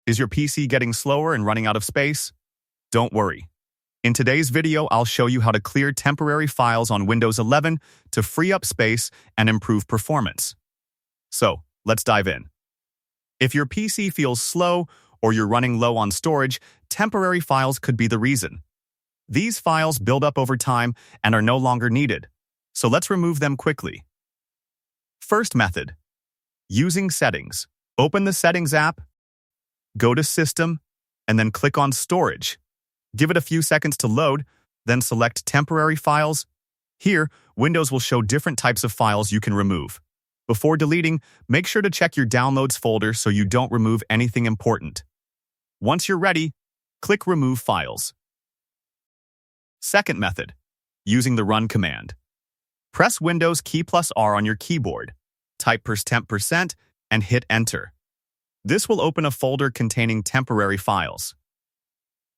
Is your PC getting slower and running out of space? Don't worry. In today's video, I'll show you how to clear temporary files on Windows 11 to free up space and improve performance. So, let's dive in. If your PC feels slow or you're running low on storage, temporary files could be the reason. These files build up over time and are no longer needed, so let's remove them quickly. First method, using settings. Open the Settings app, go to System, and then click on Storage. Give it a few seconds to load, then select Temporary Files. Here, Windows will show different types of files you can remove. Before deleting, make sure to check your Downloads folder so you don't remove anything important. Once you're ready, click Remove Files. Second method, using the Run command. Press Windows key plus R on your keyboard, type %temp% and hit Enter. This will open a folder containing temporary files.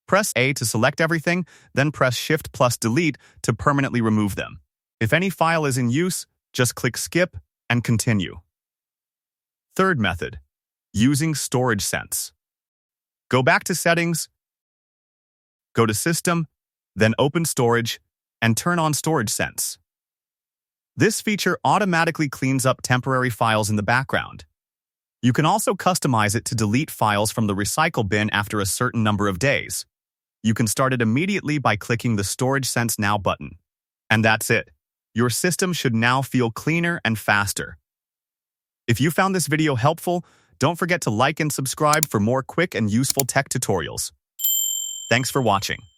Press A to select everything, then press Shift plus Delete to permanently remove them. If any file is in use, just click Skip and continue. Third method, using Storage Sense. Go back to Settings, go to System, then open Storage, and turn on Storage Sense. This feature automatically cleans up temporary files in the background. You can also customize it to delete files from the recycle bin after a certain number of days. You can start it immediately by clicking the Storage Sense Now button. And that's it. Your system should now feel cleaner and faster. If you found this video helpful, don't forget to like and subscribe for more quick and useful tech tutorials. Thanks for watching.